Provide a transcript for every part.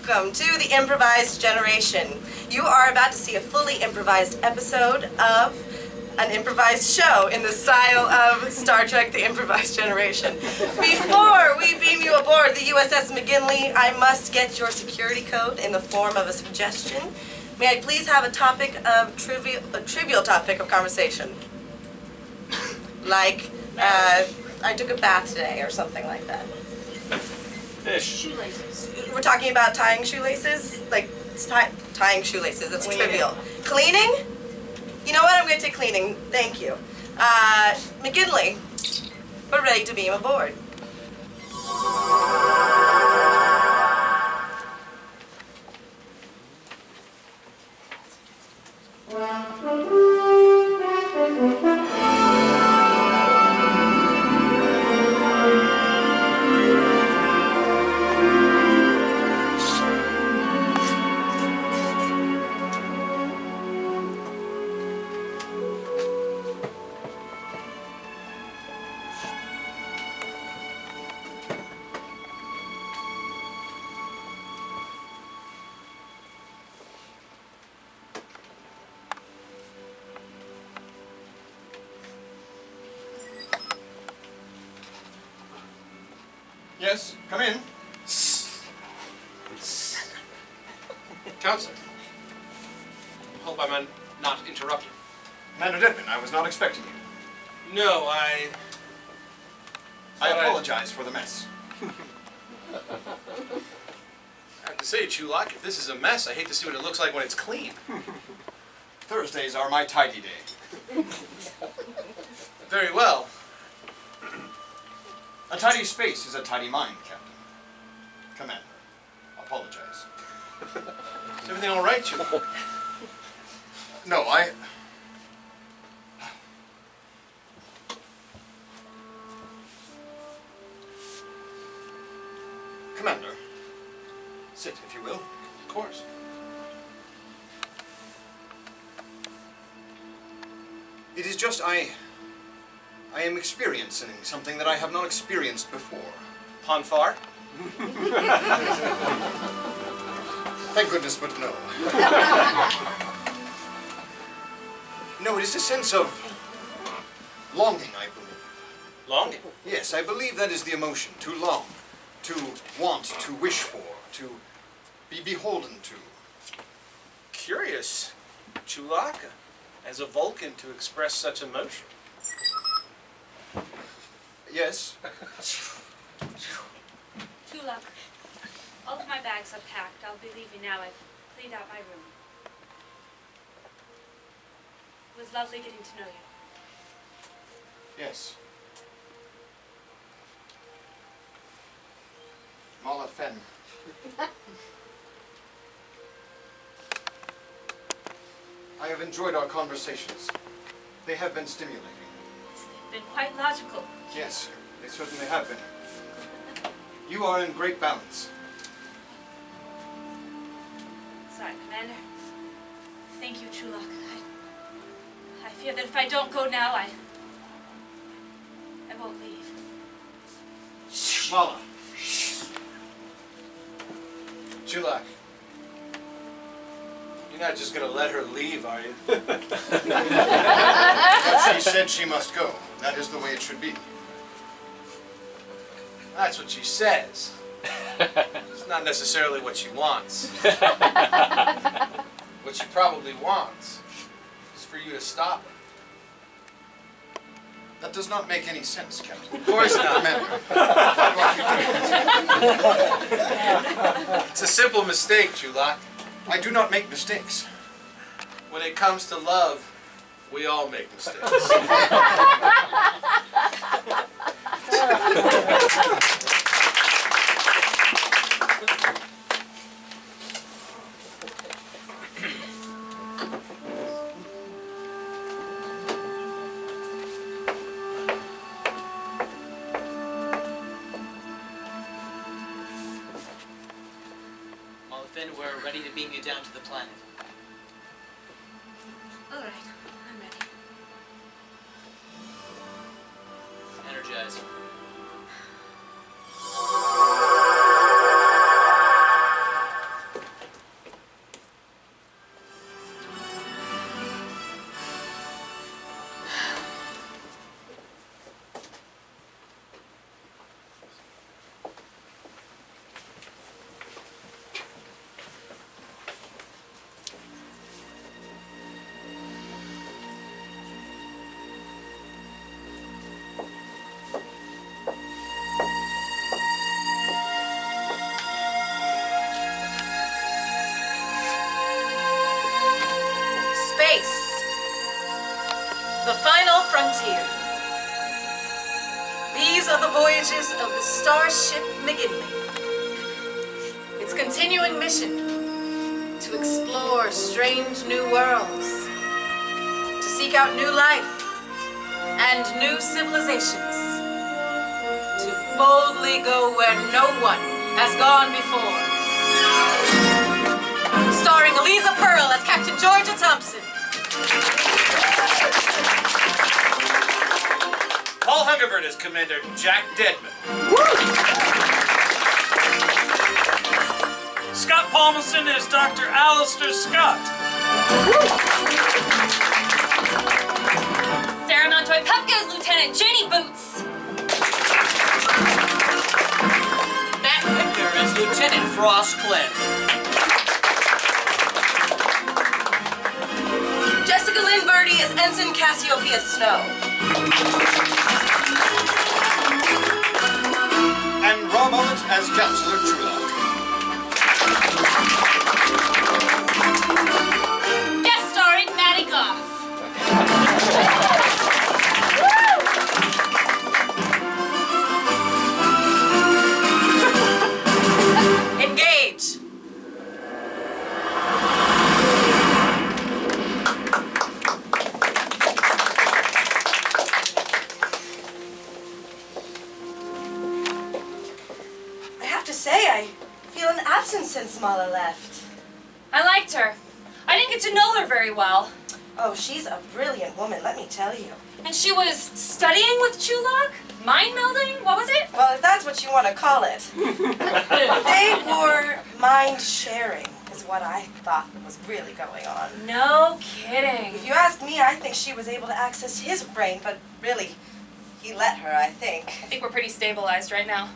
Welcome to the Improvised Generation. You are about to see a fully improvised episode of an improvised show in the style of Star Trek: The Improvised Generation. Before we beam you aboard the USS McGinley, I must get your security code in the form of a suggestion. May I please have a trivial topic of conversation? Like, I took a bath today or something like that. Fish. Shoelaces. We're talking about tying shoelaces? Like, tying shoelaces, that's trivial. Cleaning? You know what, I'm going to take cleaning, thank you. McGinley, we're ready to beam aboard. Yes, come in. Counselor, hope I'm not interrupting. Commander Deadman, I was not expecting you. No, I apologize for the mess. I have to say, Chu'lak, if this is a mess, I hate to see what it looks like when it's clean. Thursdays are my tidy day. Very well. A tidy space is a tidy mind, Captain. Commander, apologize. Is everything all right, Chu'lak? No, Commander, sit if you will. Of course. It is just I am experiencing something that I have not experienced before. Ponfar? Thank goodness, but no. No, it is a sense of longing, I believe. Longing? Yes, I believe that is the emotion. To long, to want, to wish for, to be beholden to. Curious, Chu'lak, as a Vulcan to express such emotion. Yes. Chu'lak, all of my bags are packed. I'll be leaving now. I've cleaned out my room. It was lovely getting to know you. Yes. Mala Fen. I have enjoyed our conversations. They have been stimulating. They've been quite logical. Yes, they certainly have been. You are in great balance. Sorry, Commander. Thank you, Chu'lak. I fear that if I don't go now, I won't leave. Mala. Chu'lak, you're not just going to let her leave, are you? She said she must go. That is the way it should be. That's what she says. It's not necessarily what she wants. What she probably wants is for you to stop her. That does not make any sense, Captain. Of course not. Commander. It's a simple mistake, Chu'lak. I do not make mistakes. When it comes to love, we all make mistakes. We're ready to beam you down to the planet. All right, I'm ready. Energize. frontier. These are the voyages of the starship McGinley. Its continuing mission to explore strange new worlds, to seek out new life and new civilizations, to boldly go where no one has gone before. Starring Eliza Pearl as Captain Georgia Thompson. Paul Hungerford as Commander Jack Deadman. Scott Palmerson is Dr. Alistair Scott. Sarah Montoy Pupka is Lieutenant Jenny Boots. Matt Whitner as Lieutenant Frost Clem. Jessica Lynn Birdie as Ensign Cassiopeia Snow. And Rob Owens as Counselor Chu'lak. Guest starring Maddie Goff. Engage. I have to say, I feel an absence since Mala left. I liked her. I didn't get to know her very well. Oh, she's a brilliant woman, let me tell you. And she was studying with Chu'lak? Mind melding? What was it? Well, if that's what you want to call it. They were mind sharing, is what I thought was really going on. No kidding. If you ask me, I think she was able to access his brain, but really, he let her, I think. I think we're pretty stabilized right now.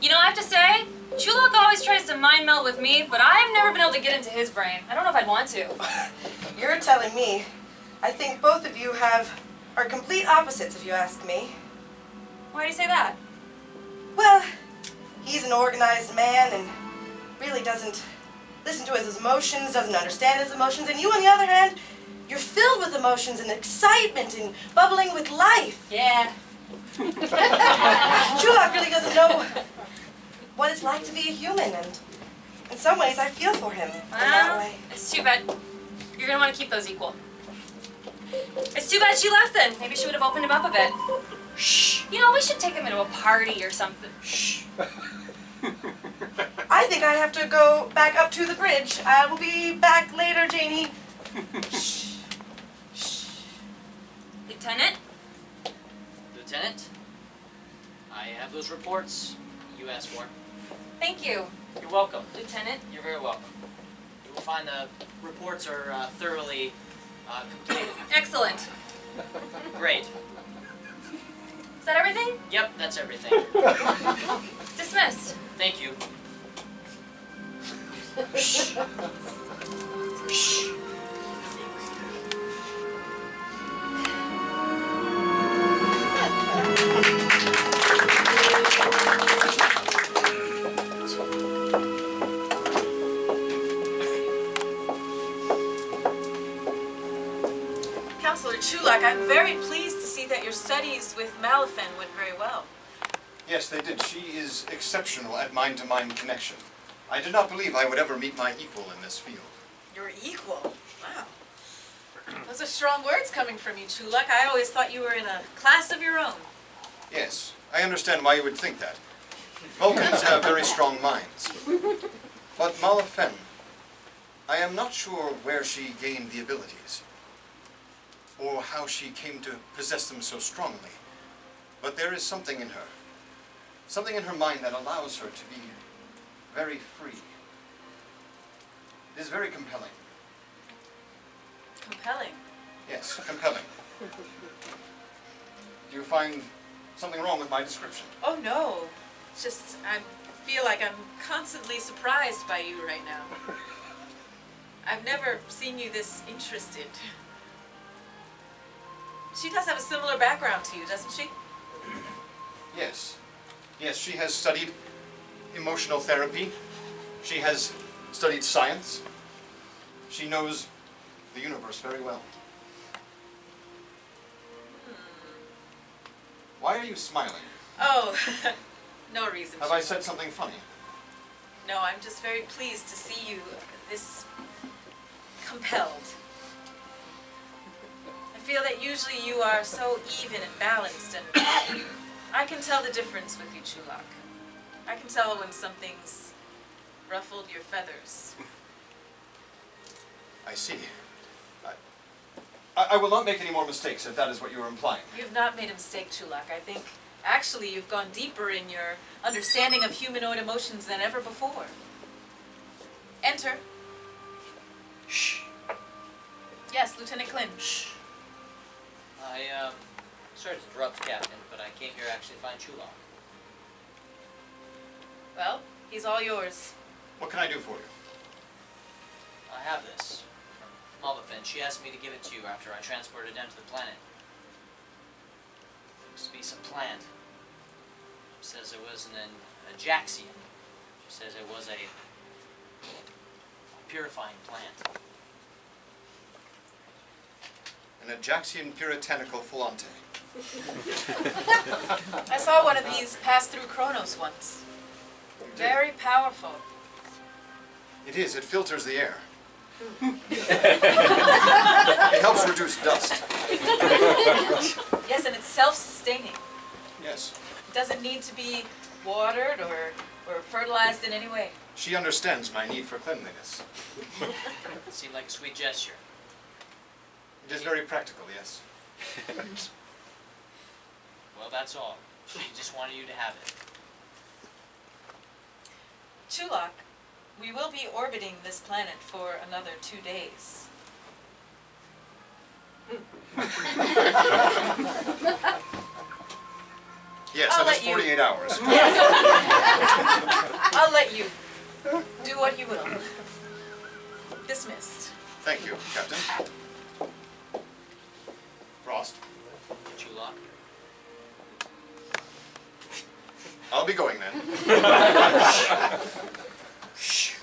You know, I have to say, Chu'lak always tries to mind meld with me, but I've never been able to get into his brain. I don't know if I'd want to. You're telling me. I think both of you are complete opposites, if you ask me. Why do you say that? Well, he's an organized man and really doesn't listen to his emotions, doesn't understand his emotions, and you, on the other hand, you're filled with emotions and excitement and bubbling with life. Yeah. Chu'lak really doesn't know what it's like to be a human, and in some ways I feel for him in that way. It's too bad. You're gonna want to keep those equal. It's too bad she left then. Maybe she would have opened him up a bit. Shh. You know, we should take him to a party or something. Shh. I think I have to go back up to the bridge. I will be back later, Janie. Shh. Shh. Lieutenant? Lieutenant, I have those reports you asked for. Thank you, You're welcome. Lieutenant. You're very welcome. You will find the reports are thoroughly completed. Excellent. Great. Is that everything? Yep, that's everything. Dismissed. Thank you. Shh. Shh. Counselor Chu'lak, I'm very pleased to see that your studies with Malafin went very well. Yes, they did. She is exceptional at mind-to-mind connection. I did not believe I would ever meet my equal in this field. Your equal? Wow. Those are strong words coming from you, Chu'lak. I always thought you were in a class of your own. Yes, I understand why you would think that. Vulcans have very strong minds. But Mala Fen, I am not sure where she gained the abilities, or how she came to possess them so strongly. But there is something in her mind that allows her to be very free. It is very compelling. Compelling. Yes, compelling. Do you find something wrong with my description? Oh, no. It's just, I feel like I'm constantly surprised by you right now. I've never seen you this interested. She does have a similar background to you, doesn't she? Yes. Yes, she has studied emotional therapy. She has studied science. She knows the universe very well. Why are you smiling? Oh, no reason. Have I said something funny? No, I'm just very pleased to see you this compelled. I feel that usually you are so even and balanced, and I can tell the difference with you, Chu'lak. I can tell when something's ruffled your feathers. I see. I will not make any more mistakes if that is what you are implying. You've not made a mistake, Chu'lak. I think, actually, you've gone deeper in your understanding of humanoid emotions than ever before. Enter. Shh. Yes, Lieutenant Klin. Sorry to interrupt, Captain, but I came here actually to find Chu'lak. Well, he's all yours. What can I do for you? I have this from Malvafen. She asked me to give it to you after I transported it down to the planet. Looks to be some plant. She says it was an Ajaxian. She says it was a purifying plant. An Ajaxian puritanical Fulante. I saw one of these pass through Kronos once. Very powerful. It is. It filters the air. It helps reduce dust. Yes, and it's self-sustaining. Yes. It doesn't need to be watered or fertilized in any way. She understands my need for cleanliness. It seemed like a sweet gesture. It is very practical, yes. Well, that's all. She just wanted you to have it. Chu'lak, we will be orbiting this planet for another 2 days. Yes, I'll that is let you- 48 hours. I'll let you do what you will. Dismissed. Thank you, Captain. Frost, Chu'lak. I'll be going then. Shh.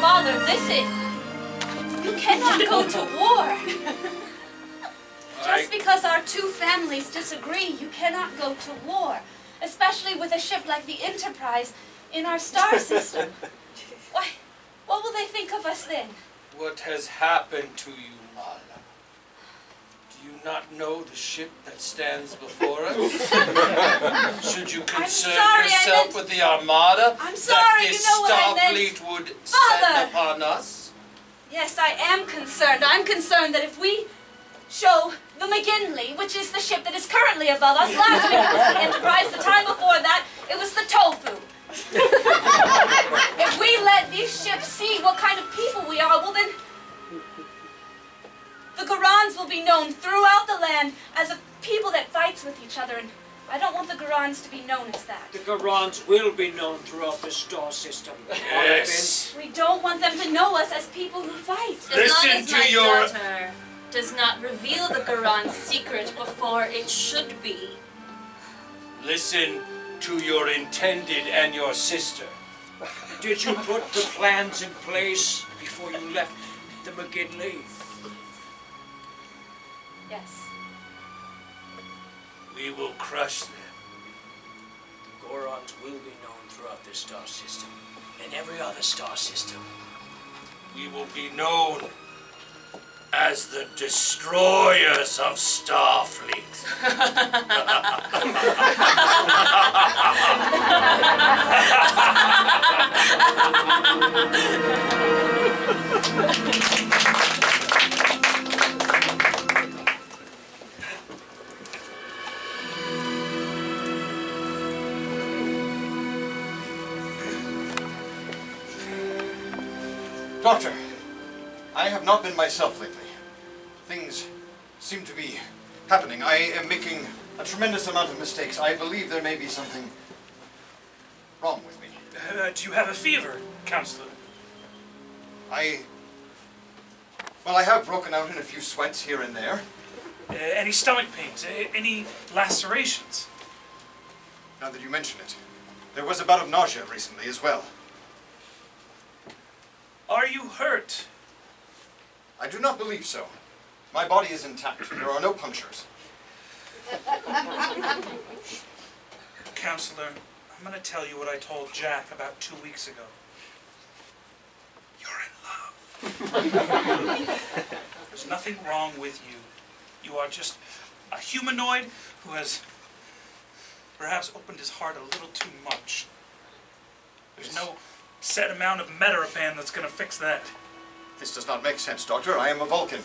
Father, listen. You cannot go to war. Just because our two families disagree, you cannot go to war. Especially with a ship like the Enterprise in our star system. Why, what will they think of us then? What has happened to you, Mala? Do you not know the ship that stands before us? Should you concern sorry, I yourself meant- with the armada I'm sorry, that you this know what I meant. Starfleet would Father! send upon us? Yes, I am concerned. I'm concerned that if we show the McGinley, which is the ship that is currently above us, last week it was the Enterprise, the time before that it was the Tofu. If we let these ships see what kind of people we are, well then, the Garans will be known throughout the land as a people that fights with each other, and I don't want the Garans to be known as that. The Garans will be known throughout the star system. Yes. We don't want them to know us as people who fight. As long Listen as to my your- daughter does not reveal the Garan's secret before it should be. Listen to your intended and your sister. Did you put the plans in place before you left the McGinley? Yes. We will crush them. The Gorons will be known throughout the star system and every other star system. We will be known as the destroyers of Starfleet. Doctor, I have not been myself lately. Things seem to be happening. I am making a tremendous amount of mistakes. I believe there may be something wrong with me. Do you have a fever, Counselor? Well, I have broken out in a few sweats here and there. Any stomach pains? Any lacerations? Now that you mention it, There was a bout of nausea recently as well. Are you hurt? I do not believe so. My body is intact. There are no punctures. Counselor, I'm going to tell you what I told Jack about 2 weeks ago. You're in love. There's nothing wrong with you. You are just a humanoid who has perhaps opened his heart a little too much. There's no set amount of Metarapan that's going to fix that. This does not make sense, Doctor. I am a Vulcan.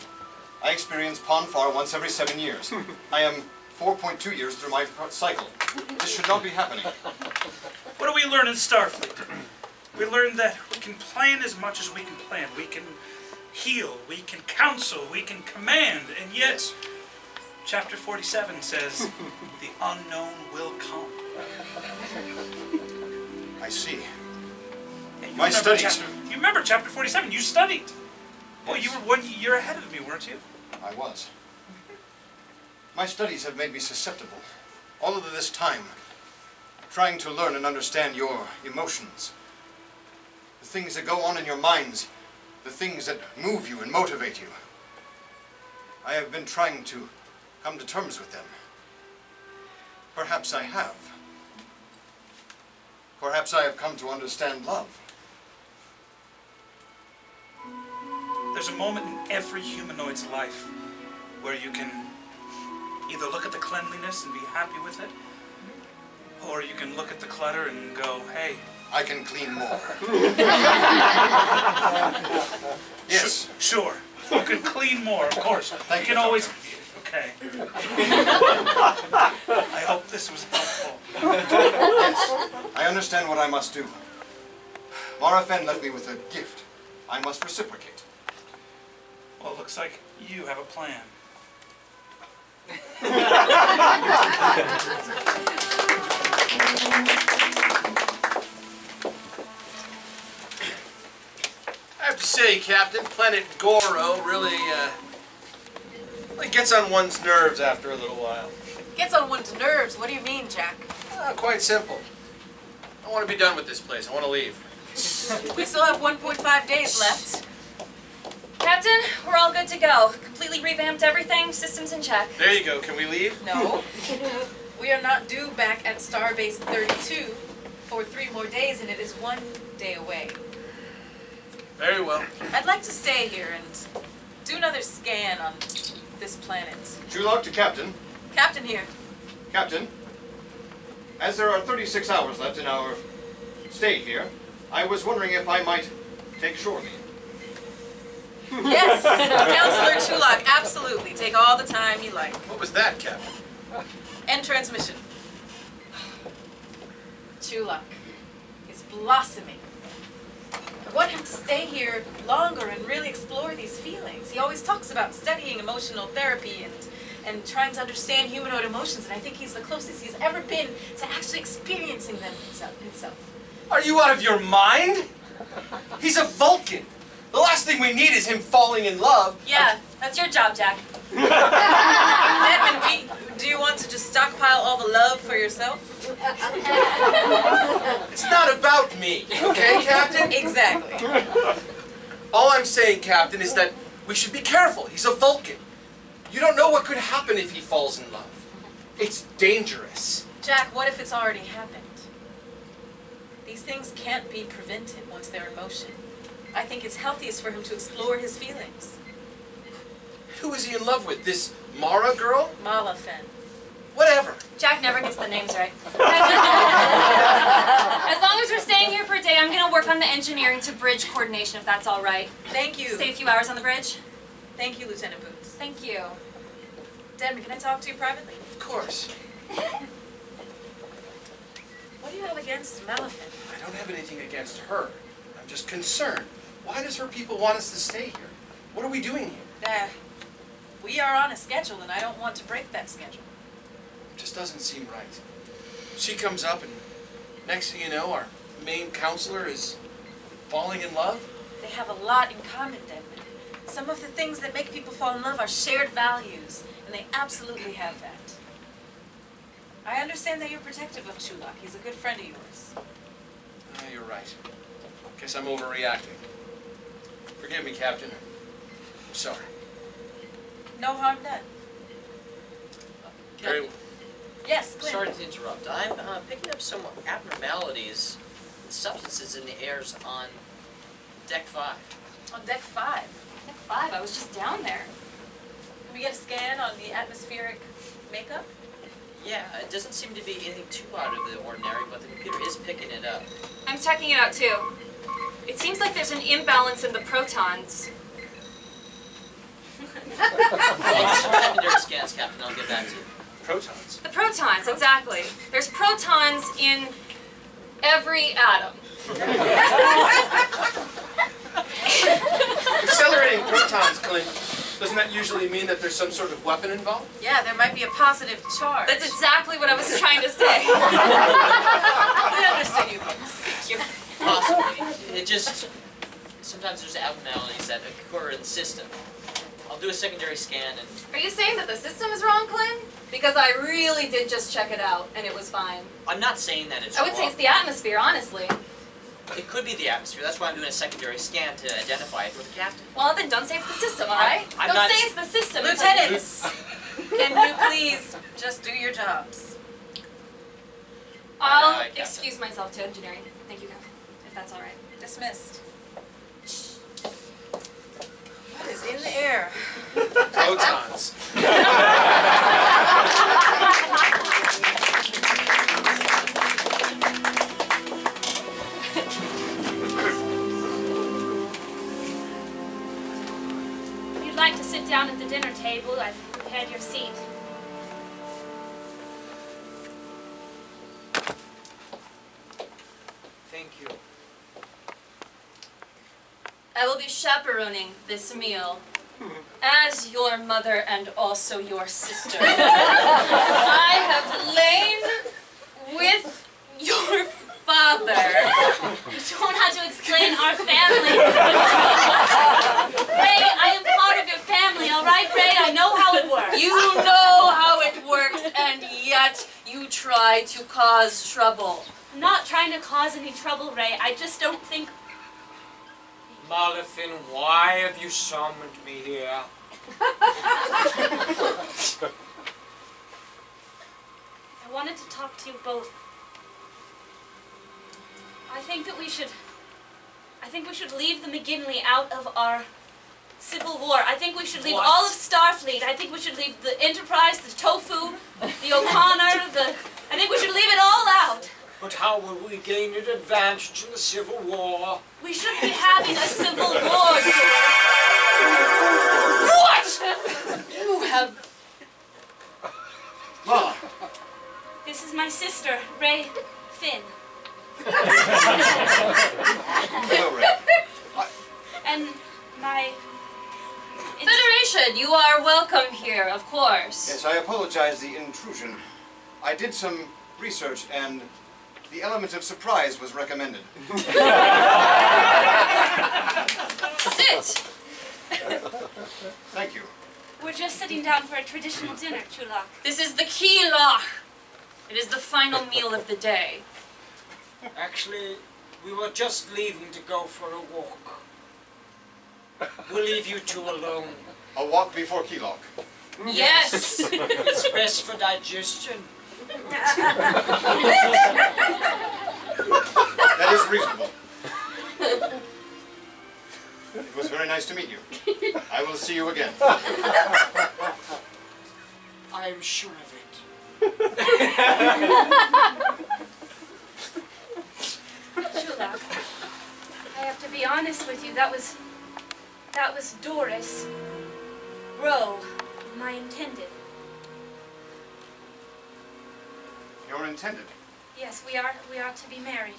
I experience Ponfar once every 7 years. I am 4.2 years through my cycle. This should not be happening. What do we learn in Starfleet? We learn that we can plan as much as we can plan. We can heal, we can counsel, we can command, and yet, Chapter 47 says, the unknown will come. I see. Yeah, My studies. You remember Chapter 47, you studied. Well, you were 1 year ahead of me, weren't you? I was. My studies have made me susceptible. All of this time, trying to learn and understand your emotions. The things that go on in your minds, the things that move you and motivate you. I have been trying to come to terms with them. Perhaps I have. Perhaps I have come to understand love. There's a moment in every humanoid's life where you can either look at the cleanliness and be happy with it, or you can look at the clutter and go, hey. I can clean more. Yes. Sure. You can clean more, of course. Thank you can you, always. Doctor. Okay. I hope this was helpful. Yes. I understand what I must do. Mara Fenn left me with a gift. I must reciprocate. Well, it looks like you have a plan. I have to say, Captain, Planet Goro really gets on one's nerves after a little while. Gets on one's nerves. What do you mean, Jack? Quite simple. I want to be done with this place. I want to leave. We still have 1.5 days left. Captain, we're all good to go. Completely revamped everything, systems in check. There you go. Can we leave? No. We are not due back at Starbase 32 for 3 more days, and it is 1 day away. Very well. I'd like to stay here and do another scan on this planet. Chu'lak to Captain. Captain here. Captain, as there are 36 hours left in our stay here, I was wondering if I might take shore leave. Yes, Counselor Chu'lak, absolutely. Take all the time you like. What was that, Captain? End transmission. Chu'lak is blossoming. I want him to stay here longer and really explore these feelings. He always talks about studying emotional therapy and trying to understand humanoid emotions, and I think he's the closest he's ever been to actually experiencing them himself. Are you out of your mind? He's a Vulcan. The last thing we need is him falling in love. Yeah, that's your job, Jack. Edmund, do you want to just stockpile all the love for yourself? It's not about me, okay, Captain? Exactly. All I'm saying, Captain, is that we should be careful. He's a Vulcan. You don't know what could happen if he falls in love. It's dangerous. Jack, what if it's already happened? These things can't be prevented once they're in motion. I think it's healthiest for him to explore his feelings. Who is he in love with? This Mara girl? Mala Fenn. Whatever. Jack never gets the names right. As long as we're staying here for a day, I'm going to work on the engineering to bridge coordination, if that's all right. Thank you. Stay a few hours on the bridge. Thank you, Lieutenant Boots. Thank you. Denman, can I talk to you privately? Of course. What do you have against Mala Fenn? I don't have anything against her. I'm just concerned. Why does her people want us to stay here? What are we doing here? We are on a schedule, and I don't want to break that schedule. It just doesn't seem right. She comes up, and next thing you know, our main counselor is falling in love. They have a lot in common, Denman. Some of the things that make people fall in love are shared values, and they absolutely have that. I understand that you're protective of Chu'lak. He's a good friend of yours. You're right. Guess I'm overreacting. Forgive me, Captain. I'm sorry. No harm done. Very well. Yes, Glenn. Sorry to interrupt. I'm picking up some abnormalities and substances in the airs on deck 5. On deck 5. Deck 5, I was just down there. Can we get a scan on the atmospheric makeup? Yeah, it doesn't seem to be anything too out of the ordinary, but the computer is picking it up. I'm checking it out too. It seems like there's an imbalance in the protons. I'll do some secondary scans, Captain. I'll get back to you. Protons. The protons, exactly. There's protons in every atom. Accelerating protons, Clint. Doesn't that usually mean that there's some sort of weapon involved? Yeah, there might be a positive charge. That's exactly what I was trying to say. We understood you folks. Possibly. It just... Sometimes there's abnormalities that occur in the system. I'll do a secondary scan and... Are you saying that the system is wrong, Clint? Because I really did just check it out, and it was fine. I'm not saying that it's I would say it's the atmosphere, honestly. It could be the atmosphere. That's why I'm doing a secondary scan to identify it for the captain. Well, then don't say it's the system, all right? I'm Don't not say s- it's the system. Lieutenants, can you please just do your jobs? I'll Captain. excuse myself to engineering. Thank you, Captain, if that's all right. Dismissed. What is in the air? Protons. If you'd like to sit down at the dinner table, I've prepared your seat. Thank you. I will be chaperoning this meal as your mother and also your sister. I have lain with your father. You don't have to explain our family. Ray, I am part of your family, all right, Ray? I know how it works. You know how it works, and yet you try to cause trouble. I'm not trying to cause any trouble, Ray. I just don't think... Malefin, why have you summoned me here? I wanted to talk to you both. I think we should leave the McGinley out of our Civil War. I think we should leave What? all of Starfleet. I think we should leave the Enterprise, the Tofu, the O'Connor, I think we should leave it all out. But how will we gain an advantage in the Civil War? We shouldn't be having a Civil War, George. What? You have... Ma, This is my sister, Ray Finn. hello, Ray. And my... Federation, you are welcome here, of course. Yes, I apologize the intrusion. I did some research and the element of surprise was recommended. Sit. Thank you. We're just sitting down for a traditional dinner, Chu'lak. This is the Chu'lak. It is the final meal of the day. Actually, we were just leaving to go for a walk. We'll leave you two alone. A walk before Chu'lak. Yes. It's best for digestion. That is reasonable. It was very nice to meet you. I will see you again. I'm sure of it. Chu'lak, I have to be honest with you. That was Doris Rowe, my intended. You're intended. Yes, we are to be married.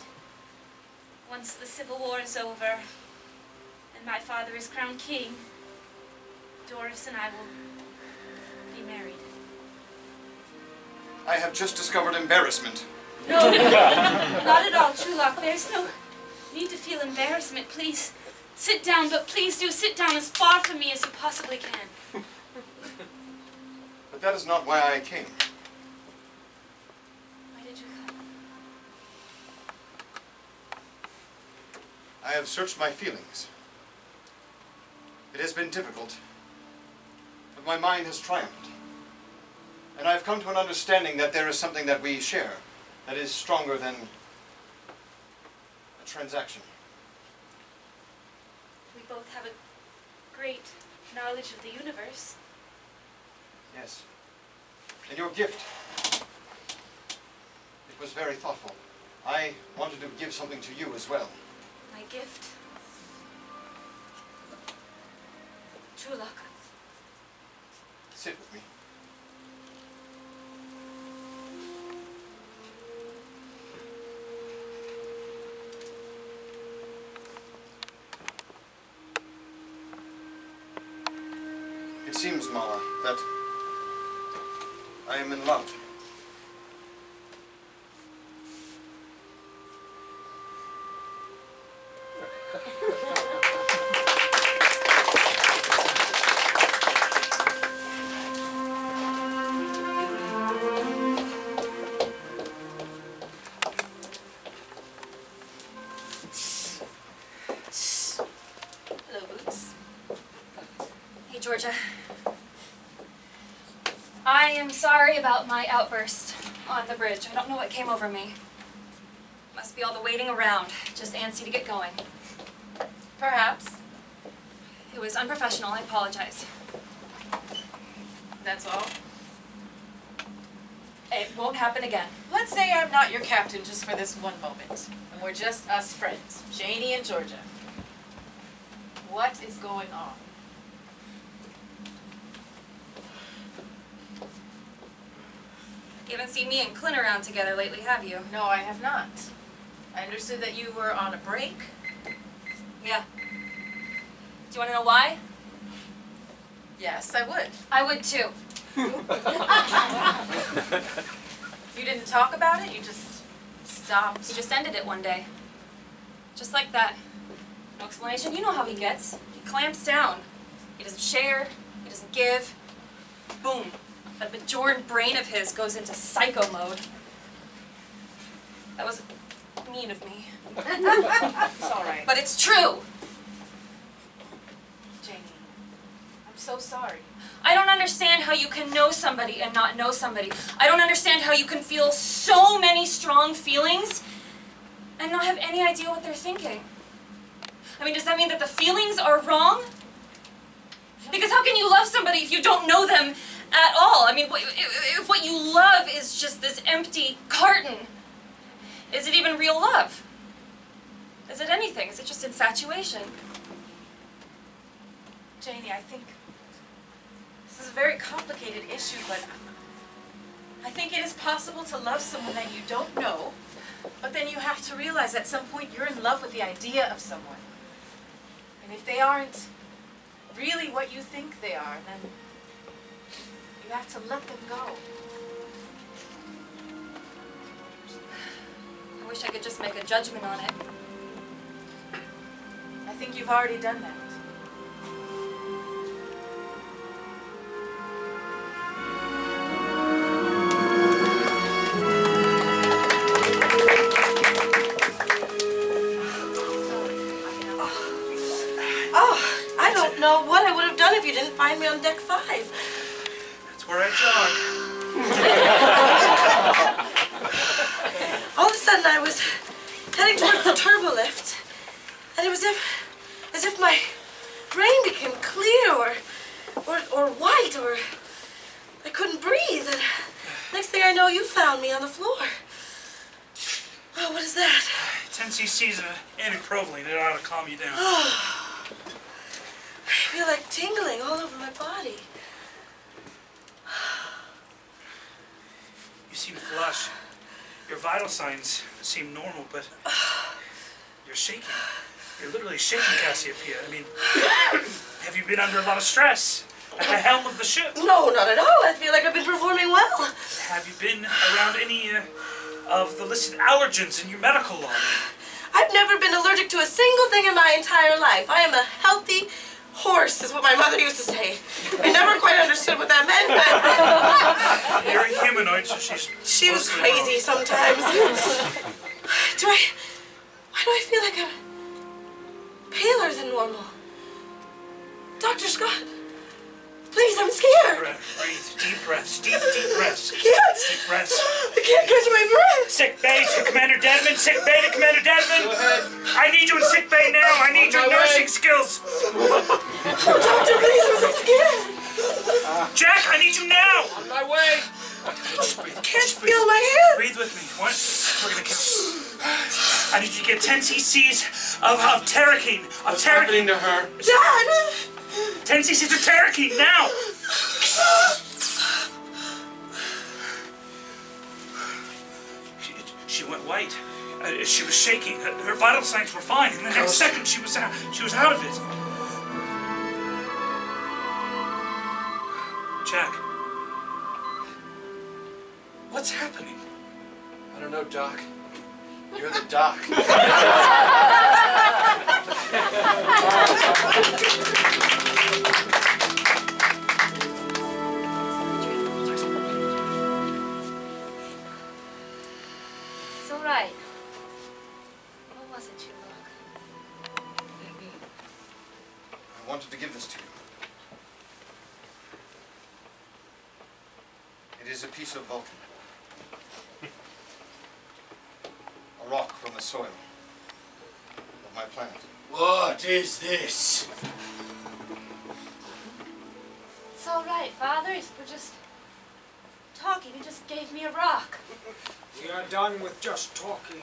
Once the Civil War is over and my father is crowned king, Doris and I will be married. I have just discovered embarrassment. No, not at all, Chu'lak. There's no need to feel embarrassment. Please sit down, but please do sit down as far from me as you possibly can. But that is not why I came. I have searched my feelings. It has been difficult, but my mind has triumphed. And I've come to an understanding that there is something that we share that is stronger than a transaction. We both have a great knowledge of the universe. Yes. And your gift, it was very thoughtful. I wanted to give something to you as well. My gift. Chu'lak. Sit with me. It seems, Mala, that I am in love. Hello, Boots. Hey, Georgia. I am sorry about my outburst on the bridge. I don't know what came over me. Must be all the waiting around, just antsy to get going. Perhaps. It was unprofessional, I apologize. That's all. It won't happen again. Let's say I'm not your captain just for this one moment, and we're just us friends, Janie and Georgia. What is going on? You haven't seen me and Clint around together lately, have you? No, I have not. I understood that you were on a break. Yeah. Do you want to know why? Yes, I would. I would too. You didn't talk about it? You just stopped? He just ended it one day. Just like that. No explanation. You know how he gets. He clamps down. He doesn't share. He doesn't give. Boom. That bejorned brain of his goes into psycho mode. That was mean of me. It's all right. But it's true. Janie, I'm so sorry. I don't understand how you can know somebody and not know somebody. I don't understand how you can feel so many strong feelings and not have any idea what they're thinking. I mean, does that mean that the feelings are wrong? Because how can you love somebody if you don't know them at all? I mean, if what you love is just this empty carton, is it even real love? Is it anything? Is it just infatuation? Janie, I think this is a very complicated issue, but I think it is possible to love someone that you don't know, but then you have to realize at some point you're in love with the idea of someone. And if they aren't really what you think they are, then you have to let them go. I wish I could just make a judgment on it. I think you've already done that. I don't know what I would have done if you didn't find me on deck 5. That's where I jog. All of a sudden I was heading towards the turbo lift, and it was as if my brain became clear or white, or I couldn't breathe. And next thing I know, you found me on the floor. Oh, what is that? 10 cc's of antiprovolene, it ought to calm you down. Oh, I feel like tingling all over my body. You seem flush. Your vital signs seem normal, but you're shaking. You're literally shaking, Cassiopeia. I mean, have you been under a lot of stress at the helm of the ship? No, not at all. I feel like I've been performing well. Have you been around any of the listed allergens in your medical log? I've never been allergic to a single thing in my entire life. I am a healthy horse, is what my mother used to say. I never quite understood what that meant, but You're a humanoid, so she was mostly crazy wrong. sometimes. Why do I feel like I'm paler than normal. Dr. Scott, please, I'm scared. Breathe. Deep breaths. Deep breaths. I can't. Deep breaths. I can't catch my breath. Sick bay to Commander Dedman. Sick bay to Commander Dedman. Go ahead. I need you in sick bay now. I need On your my way. nursing skills. Doctor, please, I'm so scared. Jack, I need you now. On my way. Just breathe. I can't Just breathe. feel my hands. Breathe with me. What? We're gonna count. I need you to get 10 cc's of terrakine. What's happening to her? Dad! 10 cc's of terrakine now. She went white. She was shaking. Her vital signs were fine. In the next second, she was out of it. Jack, what's happening? I don't know, Doc. You're the doc. It's all right. What was it, Chu'lak? I wanted to give this to you. It is a piece of Vulcan. A rock from the soil of my planet. What is this? It's all right, Father. We're just talking. He just gave me a rock. We are done with just talking.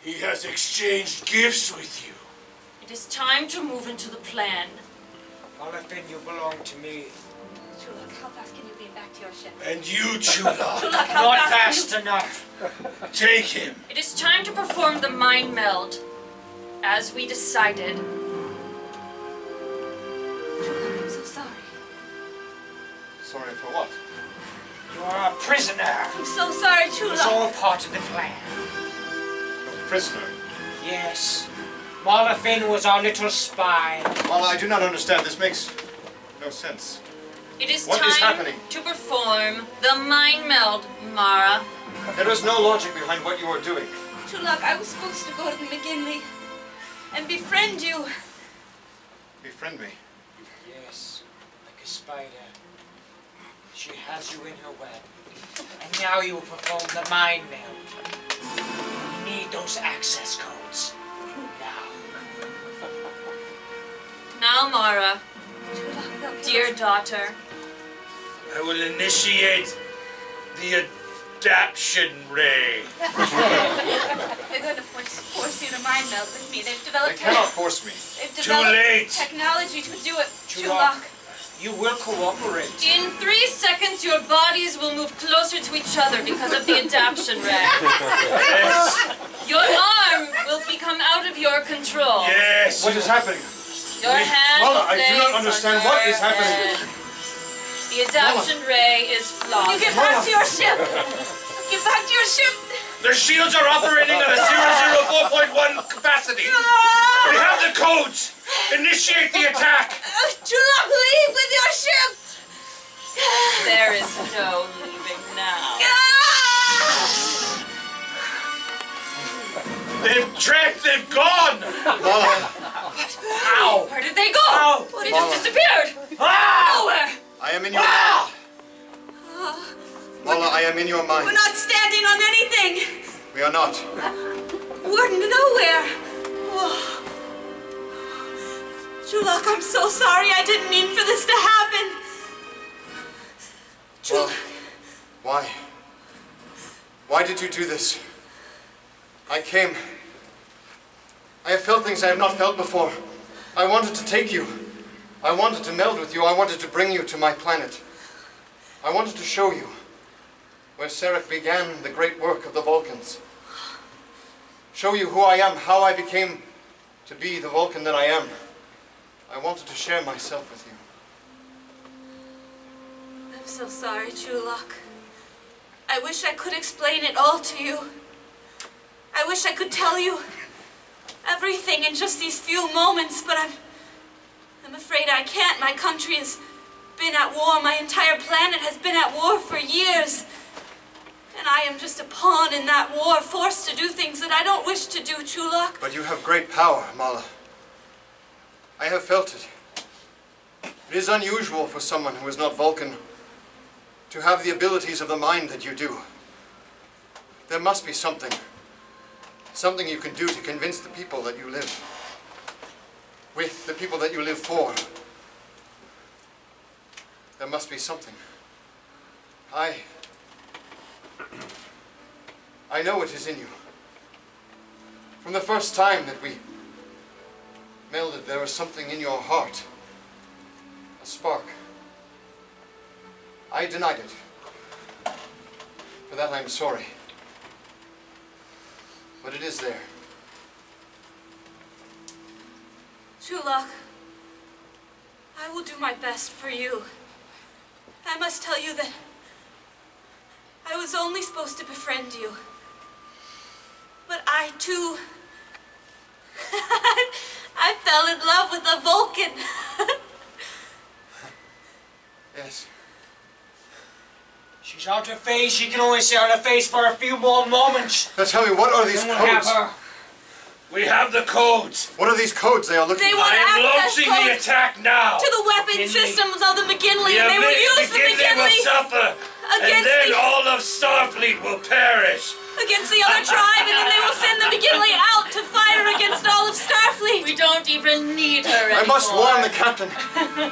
He has exchanged gifts with you. It is time to move into the plan. Malafin, you belong to me. Chu'lak, how fast can you be back to your ship? And you, Chu'lak, Chu'lak, how Not fast fast enough. take him. It is time to perform the mind meld, as we decided. Chu'lak, I'm so sorry. Sorry for what? You are a prisoner. I'm so sorry, It's Chu'lak. all part of the plan. Prisoner. Yes. Malafin was our little spy. Well, I do not understand. This makes no sense. It is What time is happening? to perform the mind meld, Mara. There is no logic behind what you are doing. Chu'lak, I was supposed to go to the McGinley and befriend you. Befriend me. Yes, like a spider. She has you in her web. And now you will perform the mind meld. We need those access codes. Now. Now, Mara, Chu'lak, they'll kill dear us. daughter, I will initiate the adaption ray. They're going to force you to mind meld with me. They've They developed cannot force me. they've Too developed late. technology to do it. Chu'lak. Chu'lak. You will cooperate. in 3 seconds your bodies will move closer to each other because of the adaption ray. Yes, Your arm will become out of your control. yes. What is happening? Your hand Mala, will I do not place understand on what your is happening. head. The adaption ray is You flawed. get back to your ship. Get back to your ship. The shields are operating at a 004.1 capacity. We have the codes. Initiate the attack. Chu'lak, leave with your ship. There is no leaving now. They've gone. Mala, Ow! Where did they go? Ow! They just disappeared. Nowhere. I am in your mind. Mala, I am in your We're mind. not standing on anything. We are not. We're nowhere. Oh. Chu'lak, I'm so sorry. I didn't mean for this to happen. Well, why? Why did you do this? I came. I have felt things I have not felt before. I wanted to take you. I wanted to meld with you. I wanted to bring you to my planet. I wanted to show you where Sarek began the great work of the Vulcans. Show you who I am, how I became to be the Vulcan that I am. I wanted to share myself with you. I'm so sorry, Chu'lak. I wish I could explain it all to you. I wish I could tell you everything in just these few moments, but I'm afraid I can't. My country has been at war. My entire planet has been at war for years. And I am just a pawn in that war, forced to do things that I don't wish to do, Chu'lak. But you have great power, Mala. I have felt it. It is unusual for someone who is not Vulcan to have the abilities of the mind that you do. There must be something you can do to convince the people that you live with, the people that you live for. There must be something. I know it is in you. From the first time that we melded, there was something in your heart. A spark. I denied it. For that I'm sorry. But it is there. Chu'lak, I will do my best for you. I must tell you that I was only supposed to befriend you. But I too, I fell in love with a Vulcan. Yes. She's out of phase. She can only stay out of phase for a few more moments. Now tell me, what are these Then we'll have codes? her. We have the codes. What are these codes they are looking They for? want I am access launching the codes attack now. to the weapon McKinley. systems of the McKinley. The They will use the McKinley will McKinley suffer, and against then the all of Starfleet will perish. against the other tribe, and then they will send the McKinley out to fight her against all of Starfleet. We don't even need her I anymore. must warn the captain.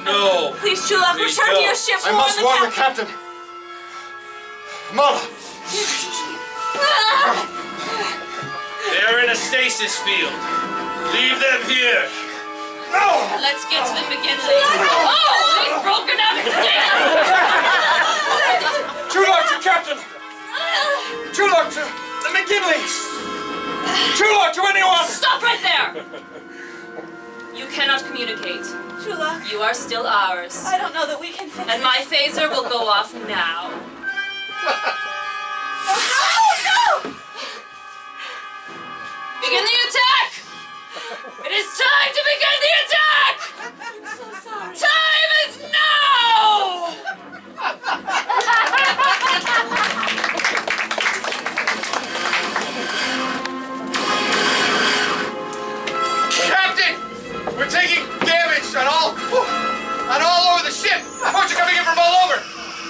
No. Please, Chu'lak, Please return to go. your ship. I must warn the captain. Mala! They are in a stasis field. Leave them here. No! Let's get to the McKinley. Oh, he's broken out of the stasis. Chu'lak to Captain! Chu'lak to the McKinley! Chu'lak to anyone! Stop right there! You cannot communicate. Chu'lak, You are still ours. I don't know that we can fix And it. my phaser will go off now. Oh, no! Begin the attack! It is time to begin the attack! I'm so sorry. Time is now! Captain! We're taking damage on all over the ship! Reports are coming in from all over!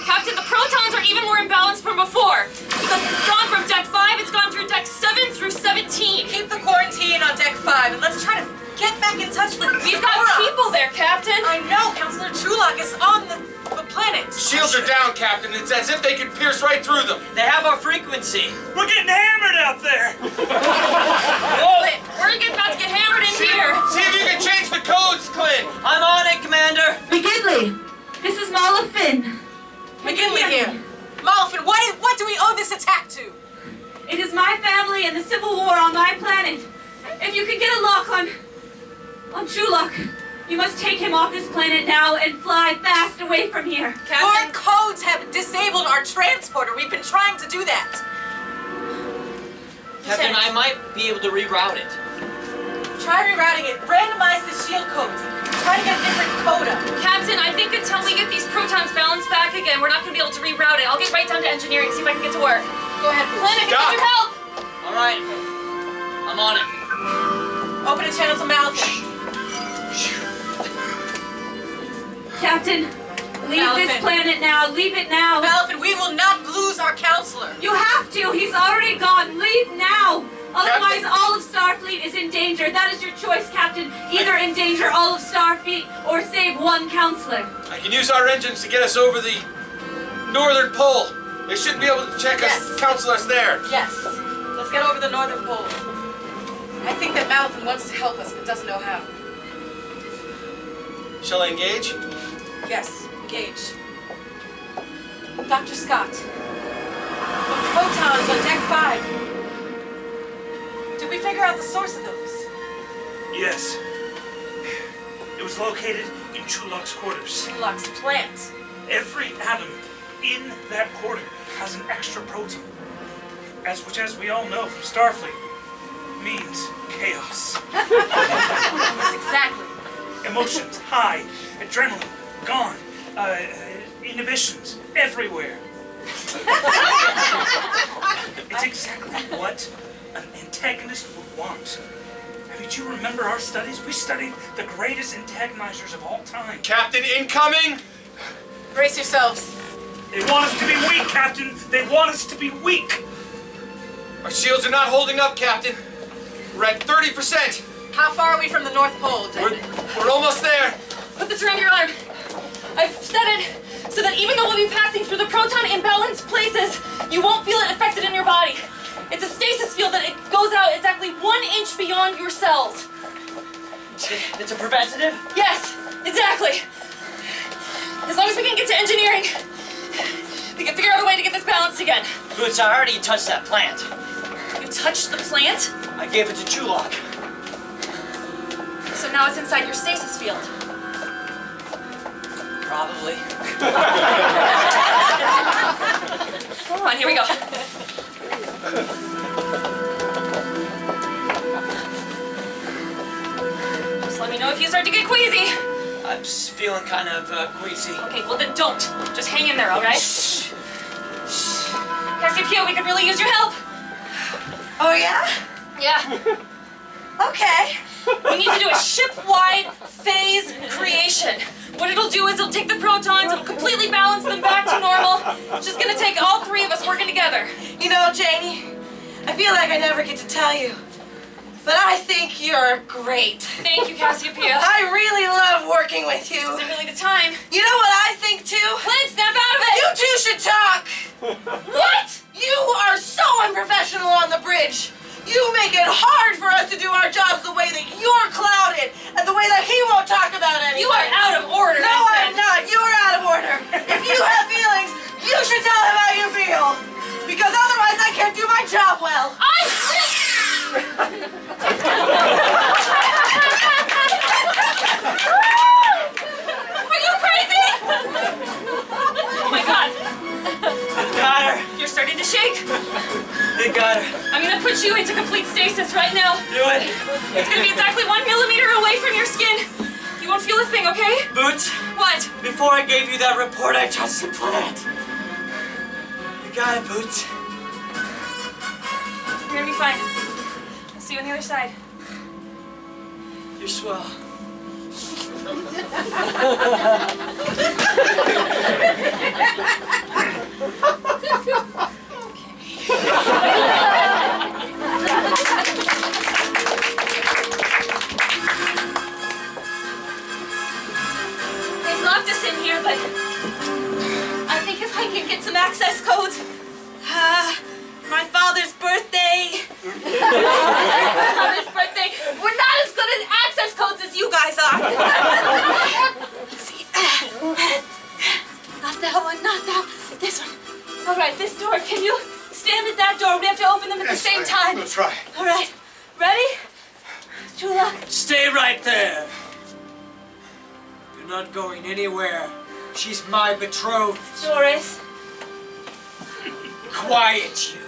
Captain, the protons are even more imbalanced from before. It's gone from deck 5, it's gone through deck 7 through 17. Keep the quarantine on deck 5 and let's try to get back in touch with We've got Aurora. people there, Captain. I know, Counselor Chu'lak is on the planet. Shields are down, Captain. It's as if they could pierce right through them. They have our frequency. We're getting hammered out there. Wait, we're about to get hammered in here. See if you can change the codes, Clint! I'm on it, Commander. McKinley, this is Mala Finn. McKinley here. Malfin, what do we owe this attack to? It is my family and the Civil War on my planet. If you could get a lock on Chu'lak, you must take him off this planet now and fly fast away from here. Your Captain, codes have disabled our transporter. We've been trying to do that. Captain, I might be able to reroute it. Try rerouting it. Randomize the shield codes. Try to get a different code up. Captain, I think until we get these protons balanced back again, we're not going to be able to reroute it. I'll get right down to engineering, see if I can get to work. Go ahead, Clint, I can Doc. use your help. All right. I'm on it. Open a channel to Malfin. Captain, leave this Malfin. planet now. Leave it now. Malfin, we will not lose our counselor. You have to. He's already gone. Leave now. Otherwise, Captain. all of Starfleet is in danger. That is your choice, Captain. Either endanger all of Starfleet or save one counselor. I can use our engines to get us over the northern pole. They should be able to check Yes. us, counsel us there. Yes. Let's get over the northern pole. I think that Malfin wants to help us, but doesn't know how. Shall I engage? Yes, engage. Dr. Scott. The protons on deck 5. Did we figure out the source of those? Yes. It was located in Chu'lak's quarters. Chu'lak's plant. Every atom in that quarter has an extra proton. Which, as we all know from Starfleet, means chaos. Yes, exactly. Emotions high, adrenaline gone, inhibitions everywhere. It's exactly what an antagonist would want. Did you remember our studies? We studied the greatest antagonizers of all time. Captain, incoming! Brace yourselves. They want us to be weak, Captain. They want us to be weak. Our shields are not holding up, Captain. We're at 30%. How far are we from the North Pole, David? We're almost there. Put this around your arm. I've set it so that even though we'll be passing through the proton imbalanced places, you won't feel it affected in your body. It's a stasis field that it goes out exactly 1 inch beyond your cells. It's a preventative? Yes, exactly. As long as we can get to engineering, we can figure out a way to get this balanced again. Boots, I already touched that plant. You touched the plant, I gave it to Chu'lak. so now it's inside your stasis field. Probably. Come on, here we go. Just let me know if you start to get queasy. I'm feeling kind of queasy. Okay, well then don't. Just hang in there, all right? Cassiopeia, we could really use your help. Oh, yeah? Yeah. Okay. We need to do a ship-wide phase creation. What it'll do is it'll take the protons, it'll completely balance them back to normal. It's just gonna take all 3 of us working together. You know, Janie, I feel like I never get to tell you, but I think you're great. Thank you, Cassiopeia. I really love working with you. Is it really the time? You know what I think, too? Clint, snap out of it! You two should talk. What? You are so unprofessional on the bridge. You make it hard for us to do our jobs the way that you're clouded and the way that he won't talk about anything. You are out of order, No, I I'm said. not. You're out of order. If you have feelings, you should tell him how you feel. Because otherwise I can't do my job well. Are you crazy? Oh my god. Got her. You're starting to shake. They got her. I'm gonna put you into complete stasis right now. Do it. It's gonna be exactly 1 millimeter away from your skin. You won't feel a thing, okay? Boots, What? before I gave you that report, I touched the plant. You got it, Boots. You're gonna be fine. I'll see you on the other side. You're swell. They've locked us in here, but I think if I can get some access codes. My father's birthday. Father's birthday. We're not as good at access codes as you guys are. Let's see. Not that one, not that one. This one. All right, this door. Can you stand at that door? We have to open them at the same time. We'll try. All right. Ready? Chu'lak. Stay right there. You're not going anywhere. She's my betrothed. Doris. Quiet, you.